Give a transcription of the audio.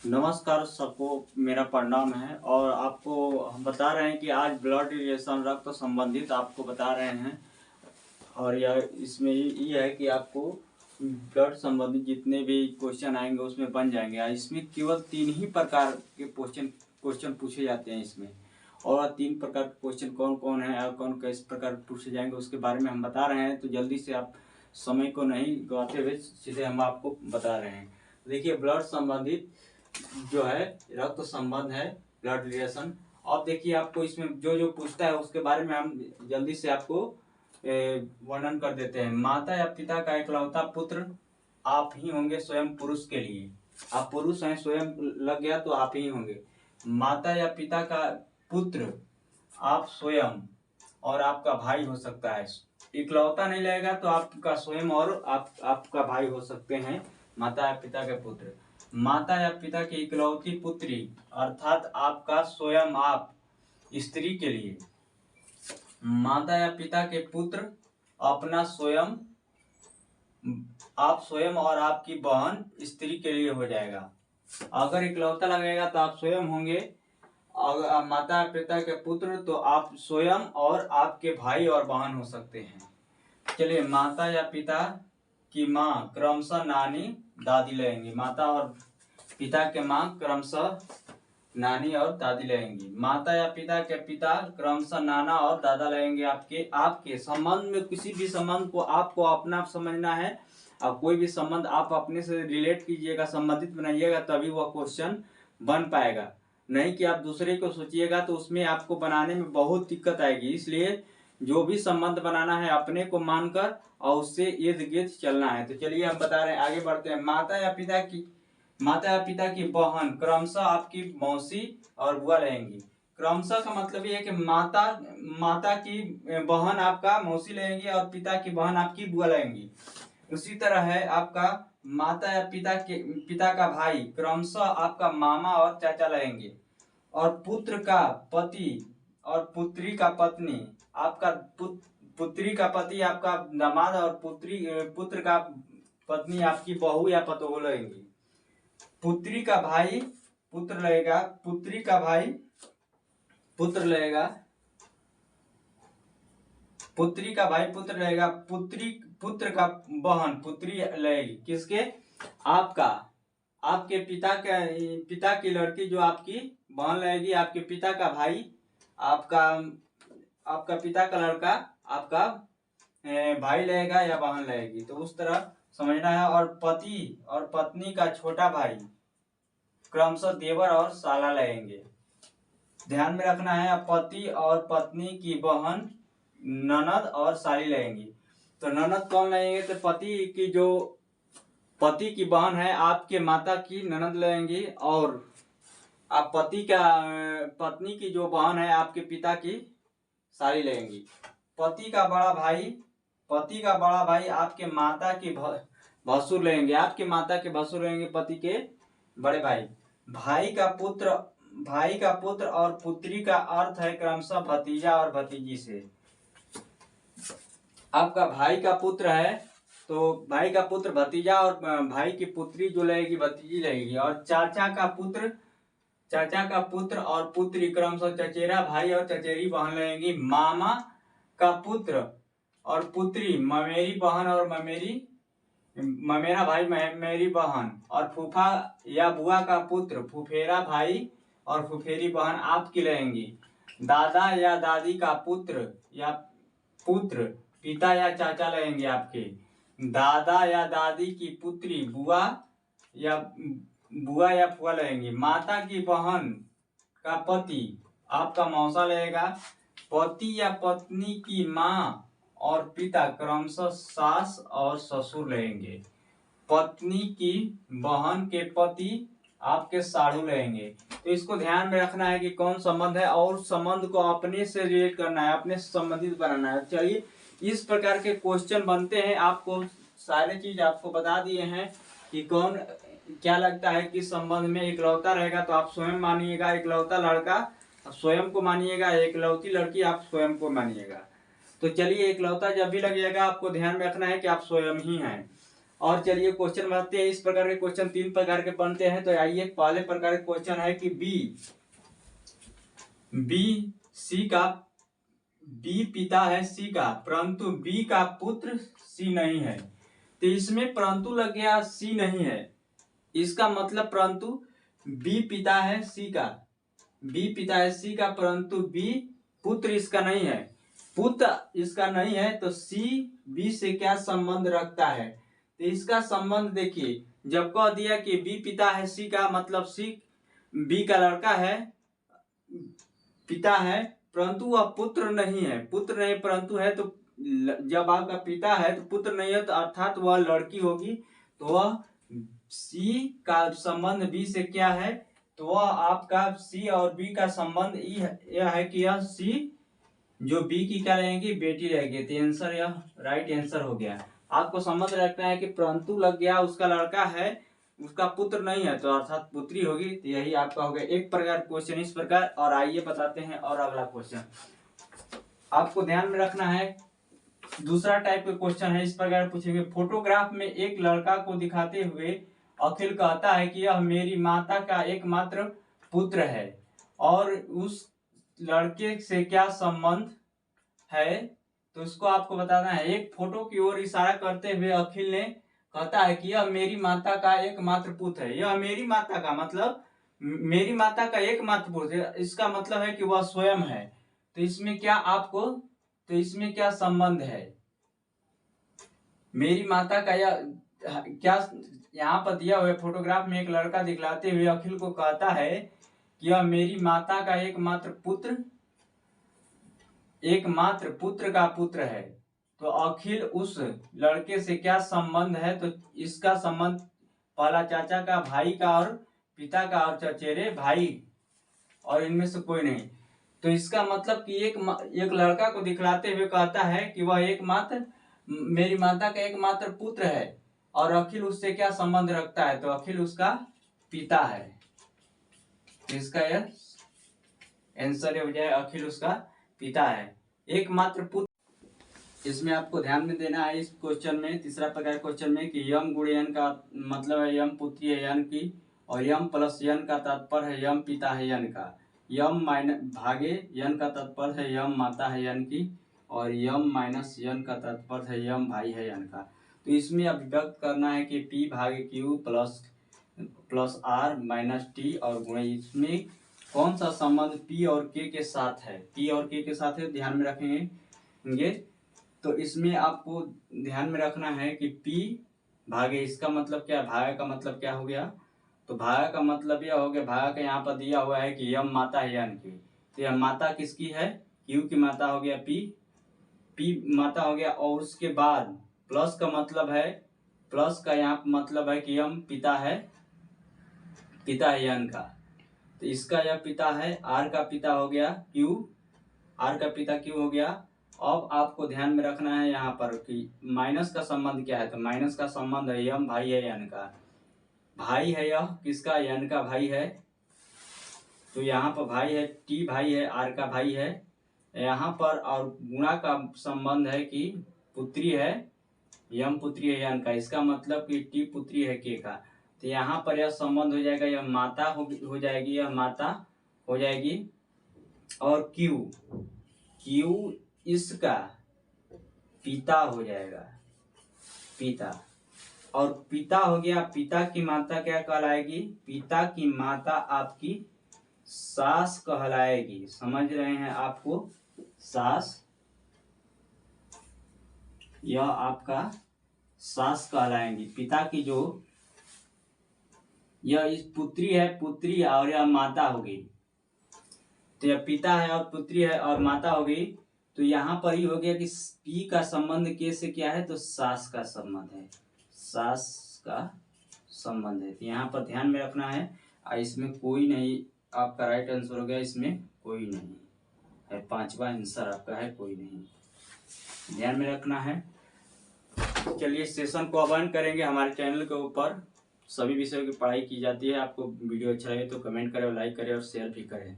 नमस्कार सबको, मेरा प्रणाम है। और आपको हम बता रहे हैं कि आज ब्लड रिलेशन रक्त संबंधित आपको बता रहे हैं। और यह इसमें ये है कि आपको ब्लड संबंधित जितने भी क्वेश्चन आएंगे उसमें बन जाएंगे। इसमें केवल 3 ही प्रकार के क्वेश्चन पूछे जाते हैं इसमें। और 3 प्रकार के क्वेश्चन कौन कौन है और कौन किस प्रकार पूछे जाएंगे उसके बारे में हम बता रहे हैं। तो जल्दी से आप समय को नहीं गवाते हुए सीधे हम आपको बता रहे हैं। देखिए, ब्लड संबंधित जो है रक्त संबंध है, ब्लड रिलेशन। अब देखिए, आपको इसमें जो जो पूछता है उसके बारे में हम जल्दी से आपको वर्णन कर देते हैं। माता या पिता का इकलौता पुत्र आप ही होंगे स्वयं पुरुष के लिए। आप पुरुष हैं, स्वयं लग गया तो आप ही होंगे। माता या पिता का पुत्र आप स्वयं और आपका भाई हो सकता है। इकलौता नहीं लगेगा तो आपका स्वयं और आपका भाई हो सकते हैं, माता या पिता के पुत्र। माता या पिता की इकलौती पुत्री अर्थात आपका स्वयं आप स्त्री के लिए। माता या पिता के पुत्र अपना स्वयं, आप स्वयं और आपकी बहन स्त्री के लिए हो जाएगा। अगर इकलौता लगेगा तो आप स्वयं होंगे। अगर माता पिता के पुत्र तो आप स्वयं और आपके भाई और बहन हो सकते हैं। चलिए, माता या पिता की माँ क्रमशः नानी दादी लगेंगी। माता और पिता के माँ क्रमशः नानी और दादी लगेंगी। माता या पिता के पिता क्रमशः नाना और दादा लगेंगे। आपके संबंध में किसी भी संबंध को आपको अपना समझना है। और कोई भी संबंध आप अपने से रिलेट कीजिएगा, संबंधित बनाइएगा, तभी वह क्वेश्चन बन पाएगा। नहीं कि आप दूसरे को सोचिएगा तो उसमें आपको बनाने में बहुत दिक्कत आएगी। इसलिए जो भी संबंध बनाना है अपने को मानकर और उससे इर्द गिर्द चलना है। तो चलिए हम बता रहे हैं, आगे बढ़ते हैं। माता या पिता की बहन क्रमशः आपकी मौसी और बुआ रहेंगी। क्रमशः का मतलब ये है कि माता की बहन आपका मौसी लगेंगी और पिता की बहन आपकी बुआ लगेंगी। उसी तरह है आपका माता या पिता का भाई क्रमशः आपका मामा और चाचा लगेंगे। और पुत्र का पति और पुत्री का पत्नी आपका पुत्री का पति आपका दामाद और पुत्र का पत्नी आपकी बहू या पतोह लगेंगी। पुत्री का भाई पुत्र लगेगा, पुत्री का भाई पुत्र लगेगा, पुत्री का भाई पुत्र लगेगा, पुत्र का बहन पुत्री लगेगी। किसके? आपके पिता की लड़की जो आपकी बहन लगेगी। आपके पिता का भाई, आपका पिता का लड़का आपका भाई लगेगा या बहन लगेगी। तो उस तरह समझना है। और पति और पत्नी का छोटा भाई क्रमशः देवर और साला लगेंगे। ध्यान में रखना है। पति और पत्नी की बहन ननद और साली लगेंगी। तो ननद कौन लगेंगे? तो पति की बहन है आपके माता की ननद लगेंगी। और आप पत्नी की जो बहन है आपके पिता की साली लगेंगी। पति का बड़ा भाई आपके माता की भसुर लगेंगे। आपके माता के भसुर लगेंगे पति के बड़े भाई। भाई का पुत्र और पुत्री का अर्थ है क्रमशः भतीजा और भतीजी से। आपका भाई का पुत्र है तो भाई का पुत्र भतीजा और भाई की पुत्री जो लगेगी भतीजी लगेगी। और चाचा का पुत्र और पुत्री क्रमशः चचेरा भाई और चचेरी बहन लगेंगी। मामा का पुत्र और पुत्री ममेरी बहन और ममेरा भाई ममेरी बहन। और फूफा या बुआ का पुत्र फुफेरा भाई और फुफेरी बहन आपकी लगेंगी। दादा या दादी का पुत्र पिता या चाचा लगेंगे आपके। दादा या दादी की पुत्री बुआ या फुआ लगेंगी। माता की बहन का पति आपका मौसा लगेगा। पति या पत्नी की माँ और पिता क्रमशः सास और ससुर लगेंगे। पत्नी की बहन के पति आपके साढ़ू लगेंगे। तो इसको ध्यान में रखना है कि कौन संबंध है और संबंध को अपने से रिलेट करना है, अपने से संबंधित बनाना है। चलिए, इस प्रकार के क्वेश्चन बनते हैं। आपको सारे चीज आपको बता दिए हैं कि कौन क्या लगता है कि संबंध में इकलौता रहेगा तो आप स्वयं मानिएगा, इकलौता लड़का आप स्वयं को मानिएगा, इकलौती लड़की आप स्वयं को मानिएगा। तो चलिए, इकलौता जब भी लगेगा आपको ध्यान में रखना है कि आप स्वयं ही हैं। और चलिए क्वेश्चन बनाते हैं। इस प्रकार के क्वेश्चन 3 प्रकार के बनते हैं। तो आइए पहले प्रकार के क्वेश्चन है कि बी पिता है सी का, परंतु बी का पुत्र सी नहीं है। तो इसमें परंतु लग गया, सी नहीं है। इसका मतलब परंतु बी पिता है सी का, बी पिता है सी का, परंतु बी पुत्र इसका नहीं है, पुत्र इसका नहीं है। तो सी बी से क्या संबंध रखता है? तो इसका संबंध देखिए, जब कह दिया कि बी पिता है सी का, मतलब सी बी का लड़का है, पिता है, परंतु वह पुत्र नहीं है। पुत्र नहीं परंतु है, तो जब आपका पिता है तो पुत्र नहीं है, तो अर्थात वह लड़की होगी। तो वह सी का संबंध बी से क्या है? तो वह आपका सी और बी का संबंध यह है कि यह सी जो बी की क्या रहेगी, बेटी रहेगी। तो आंसर यह राइट आंसर हो गया। आपको समझ रखना है कि परंतु लग गया, उसका लड़का है, उसका पुत्र नहीं है, तो अर्थात पुत्री होगी। तो यही आपका हो गया एक प्रकार क्वेश्चन इस प्रकार। और आइए बताते हैं और अगला क्वेश्चन आपको ध्यान में रखना है। दूसरा टाइप का क्वेश्चन है, इस प्रकार पूछेंगे, फोटोग्राफ में एक लड़का को दिखाते हुए अखिल कहता है कि यह मेरी माता का एकमात्र पुत्र है, और उस लड़के से क्या संबंध है? तो इसको आपको बताना है। एक फोटो की ओर इशारा करते हुए अखिल ने कहता है कि यह मेरी माता का एकमात्र पुत्र है। यह मेरी माता का मतलब मेरी माता का एकमात्र पुत्र है, इसका मतलब है कि वह स्वयं है। तो इसमें क्या आपको, तो इसमें क्या संबंध है? मेरी माता का या क्या, यहाँ पर दिया हुआ फोटोग्राफ में एक लड़का दिखलाते हुए अखिल को कहता है कि यह मेरी माता का एकमात्र पुत्र का पुत्र है। तो अखिल उस लड़के से क्या संबंध है? तो इसका संबंध पहला चाचा का, भाई का और पिता का, और चचेरे भाई, और इनमें से कोई नहीं। तो इसका मतलब कि एक लड़का को दिखलाते हुए कहता है कि वह मेरी माता का एकमात्र पुत्र है, और अखिल उससे क्या संबंध रखता है? तो अखिल उसका पिता है। तो इसका यह आंसर हो जाए, अखिल उसका पिता है, एकमात्र पुत्र। इसमें आपको ध्यान में देना है इस क्वेश्चन में, तीसरा प्रकार क्वेश्चन में, कि यम गुण यन का मतलब है यम पुत्री है यन की, और यम प्लस यन का तात्पर्य है यम पिता है यन का, यम माइनस भागे यन का तात्पर्य है यम माता है यन की, और यम माइनस यन का तात्पर्य है यम भाई है यन का। तो इसमें अभिव्यक्त करना है कि पी भागे Q plus R minus T और गुणे। इसमें कौन सा संबंध पी और के साथ है? पी और के साथ है, ध्यान में रखेंगे। तो इसमें आपको ध्यान में रखना है कि पी भागे, इसका मतलब क्या है? भागे का मतलब क्या हो गया? तो भागे का मतलब यह हो गया, भागे का यहाँ पर दिया हुआ है कि यम माता है यन की। तो यह माता किसकी है? क्यू की माता हो गया, पी माता हो गया। और उसके बाद प्लस का मतलब है, प्लस का यहाँ मतलब है कि यम पिता है यन का। तो इसका यह पिता है, आर का पिता हो गया क्यू, आर का पिता क्यू हो गया। अब आपको ध्यान में रखना है यहाँ पर कि माइनस का संबंध क्या है? तो माइनस का संबंध है यम भाई है यन का, भाई है यह किसका? यन का भाई है। तो यहाँ पर भाई है, टी भाई है, आर का भाई है यहाँ पर। और गुणा का संबंध है कि पुत्री है, यम पुत्री है यन का, इसका मतलब कि टी पुत्री है के का। तो यहाँ पर यह संबंध हो जाएगा, यह माता हो जाएगी, यह माता हो जाएगी। और क्यू इसका पिता हो जाएगा, पिता। और पिता हो गया, पिता की माता क्या कहलाएगी? पिता की माता आपकी सास कहलाएगी। समझ रहे हैं आपको? सास, यह आपका सास कहलाएंगी। पिता की जो यह इस पुत्री है, पुत्री और यह माता होगी। तो यह पिता है और पुत्री है और माता होगी। तो यहाँ पर ही हो गया कि पी का संबंध के से क्या है? तो सास का संबंध है, सास का संबंध है। तो यहाँ पर ध्यान में रखना है। इसमें कोई नहीं, आपका राइट आंसर हो गया, इसमें कोई नहीं है, पांचवा आंसर आपका है, कोई नहीं, ध्यान में रखना है। चलिए सेशन को बंद करेंगे। हमारे चैनल के ऊपर सभी विषयों की पढ़ाई की जाती है। आपको वीडियो अच्छा लगे तो कमेंट करें, लाइक करें और शेयर भी करें।